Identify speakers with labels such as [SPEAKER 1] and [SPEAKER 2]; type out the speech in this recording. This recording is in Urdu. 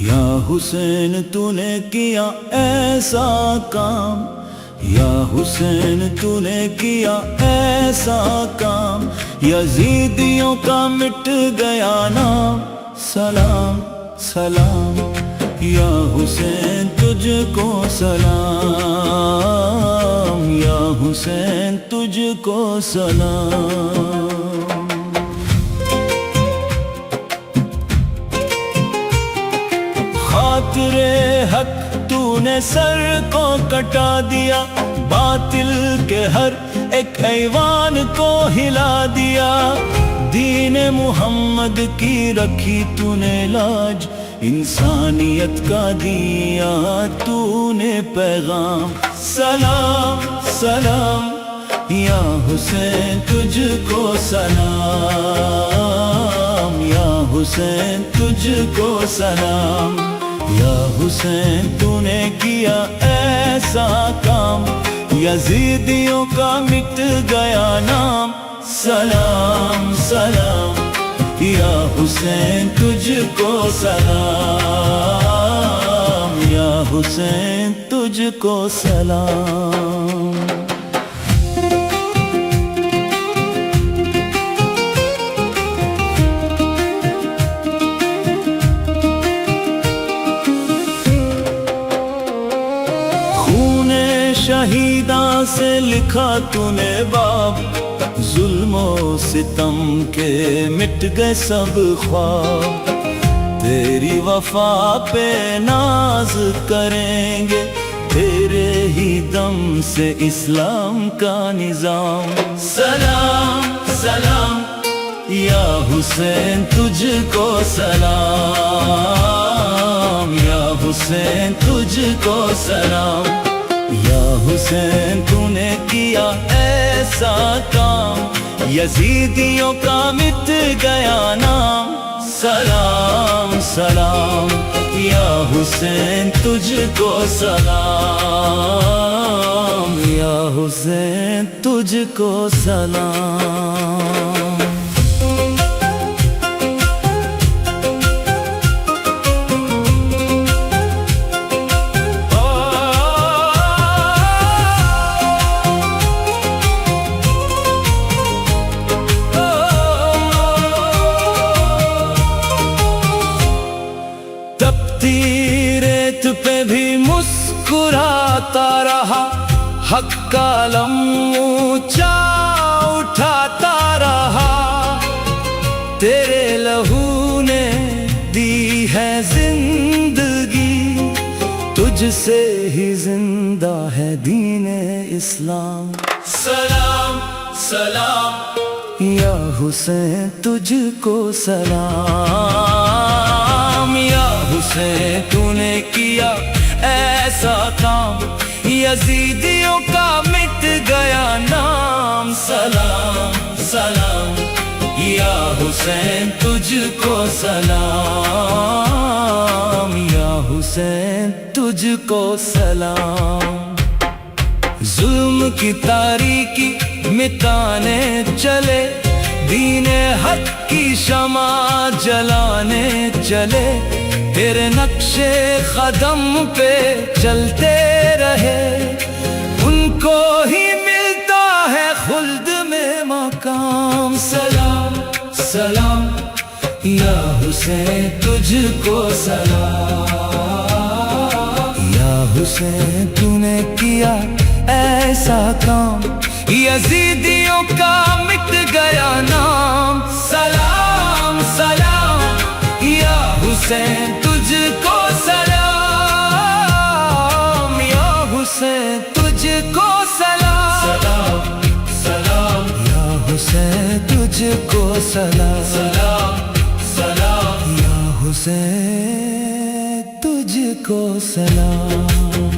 [SPEAKER 1] یا حسین تو نے کیا ایسا کام، یا حسین تو نے کیا ایسا کام، یزیدیوں کا مٹ گیا نام، سلام سلام یا حسین تجھ کو سلام، یا حسین تجھ کو سلام۔ خاطر حق تو نے سر کو کٹا دیا، باطل کے ہر ایک ایوان کو ہلا دیا، دین محمد کی رکھی تو نے لاج، انسانیت کا دیا تو نے پیغام، سلام سلام یا حسین تجھ کو سلام، یا حسین تجھ کو سلام، یا حسین تو نے کیا ایسا کام، یزیدیوں کا مٹ گیا نام، سلام سلام یا حسین تجھ کو سلام، یا حسین تجھ کو سلام۔ شہیداں سے لکھا تو نے باب، ظلم و ستم کے مٹ گئے سب خواب، تیری وفا پہ ناز کریں گے، تیرے ہی دم سے اسلام کا نظام، سلام سلام یا حسین تجھ کو سلام، یا حسین تجھ کو سلام، یا حسین تو نے کیا ایسا کام، یزیدیوں کا مٹ گیا نام، سلام سلام یا حسین تجھ کو سلام، یا حسین تجھ کو سلام۔ ریت پہ بھی مسکراتا رہا، حق کا علم اونچا اٹھاتا رہا، تیرے لہو نے دی ہے زندگی، تجھ سے ہی زندہ ہے دین اسلام، سلام سلام یا حسین تجھ کو سلام، یا حسین تو نے کیا ایسا کام، یزیدیوں کا مٹ گیا نام، سلام سلام یا حسین تجھ کو سلام، یا حسین تجھ کو سلام۔ ظلم کی تاریکی مٹانے چلے، دین حق کی شمع جلانے چلے، تیرے نقش قدم پہ چلتے رہے، ان کو ہی ملتا ہے خلد میں مقام، سلام سلام یا حسین تجھ کو سلام، یا حسین تو نے کیا ایسا کام، یزیدیوں کا مٹ گیا نام، سلام سلام یا حسین تجھ کو سلام، یا حسین تجھ کو سلام، سلام یا حسین تجھ کو سلام، سلام سلام یا حسین تجھ کو سلام۔